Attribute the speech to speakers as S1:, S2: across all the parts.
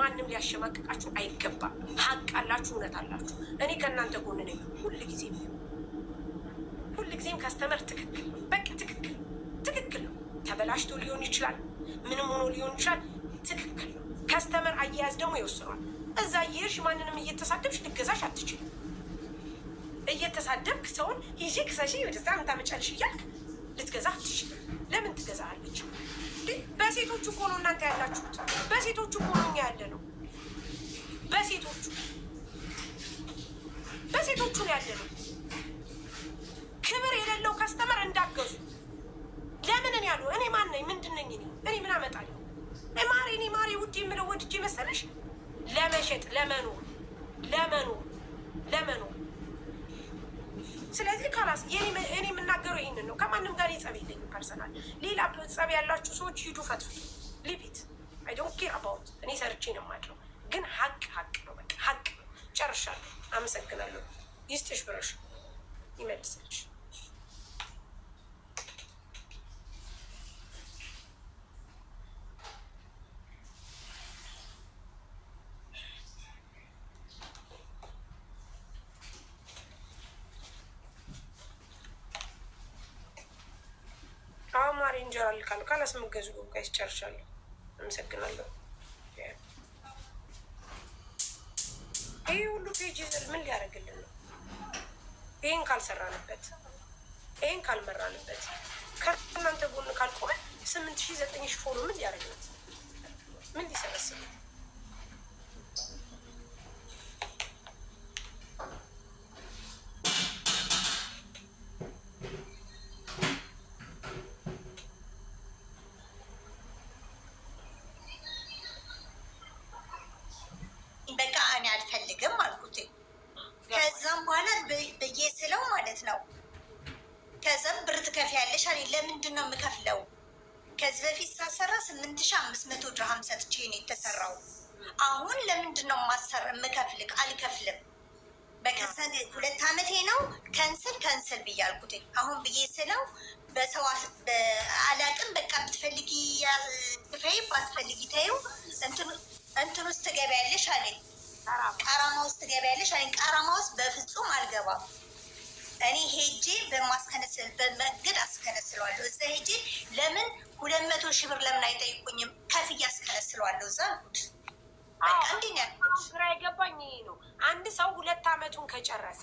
S1: ማንም ሊያሸማቅቃችሁ አይገባም። ሀቅ አላችሁ፣ እውነት አላችሁ። እኔ ከእናንተ ጎን ነኝ ሁልጊዜም። ካስተመር ትክክል በቃ ትክክል ነው። ተበላሽቶ ሊሆን ይችላል፣ ምንም ሆኖ ሊሆን ይችላል። ትክክል ነው። ካስተመር አያያዝ ደግሞ ይወስኗል። እዛ የሽ ማንንም እየተሳደብሽ ልገዛሽ አትችልም። እየተሳደብክ ሰውን ይዤ ክሰሺ ወደዛ ምን ታመጫለሽ እያልክ ልትገዛ አትችልም። ለምን ትገዛለች? በሴቶቹ እኮ ነው እናንተ ያላችሁት። በሴቶቹ እኮ ነው እኛ ያለ ነው። በሴቶቹ ነው ያለ ነው። ክብር የሌለው ካስተመር እንዳገዙ ለምን እኔ ያሉ እኔ ማን ነኝ? ምንድን ነኝ? እኔ ምን አመጣለሁ? እኔ ማሬ ውድ የምለው ወድጄ መሰለሽ? ለመሸጥ ለመኖር ስለዚህ ካላስ እኔ የምናገረው ይህንን ነው። ከማንም ጋር ጸብ የለኝም ፐርሰናል። ሌላ ጸብ ያላችሁ ሰዎች ሂዱ ፈትፉት። ሊቪት አይ ዶንት ኬር አባውት። እኔ ሰርቼ ነው የማድረው። ግን ሀቅ ነው፣ በቃ ሀቅ ነው። ጨርሻለሁ። አመሰግናለሁ። ይስጥሽ ብረሽ ይመልስልሽ። ማሪ እንጀራ ልካለሁ። ካላስመገዙ ጋይስ ጨርሻለሁ። አመሰግናለሁ። ይህ ሁሉ ፔጅ ምን ሊያደርግልን ነው? ይህን ካልሰራንበት፣ ይህን ካልመራንበት፣ ከእናንተ ጎን ካልቆመ 8,000 9,000 ፎሎ ምን ሊያደርግለት? ምን ሊሰበስብ?
S2: በቃ እኔ አልፈልግም አልኩት። ከዛም በኋላ ብዬ ስለው ማለት ነው። ከዛም ብር ትከፍያለሽ አለኝ። ለምንድን ነው የምከፍለው? ከዚህ በፊት ሳሰራ 8,500 ድርሃም ሰጥቼ ነው የተሰራው። አሁን ለምንድን ነው የምከፍልክ? አልከፍልም። በከሰል 2 ዓመቴ ነው። ከንስል ብዬ አልኩት። አሁን ብዬ ስለው በሰው አላቅም። በቃ ብትፈልጊ ክፈይ፣ ባትፈልጊ ተይው። እንትን ውስጥ ትገቢያለሽ አለኝ። ቀራማ ውስጥ ትገቢያለሽ አለኝ። ቀራማ ውስጥ በፍጹም አልገባም። እኔ ሄጄ በመንገድ አስከነስለዋለሁ። እዛ ሄጄ ለምን 200 ሺህ ብር ለምን አይጠይቁኝም? ከፍዬ አስከነስለዋለሁ እዛ አልኩት። በቃ እንዲህ ነው ያልኩት።
S1: ግራ የገባኝ ይሄ ነው። አንድ ሰው 2 ዓመቱን ከጨረሰ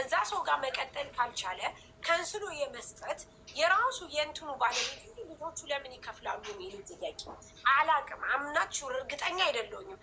S1: እዛ ሰው ጋር መቀጠል ካልቻለ ከንስሎ የመስጠት የራሱ የእንትኑ ባለቤት ልጆቹ ለምን ይከፍላሉ የሚል ጥያቄ አላቅም። አምናችሁ እርግጠኛ አይደለሁኝም።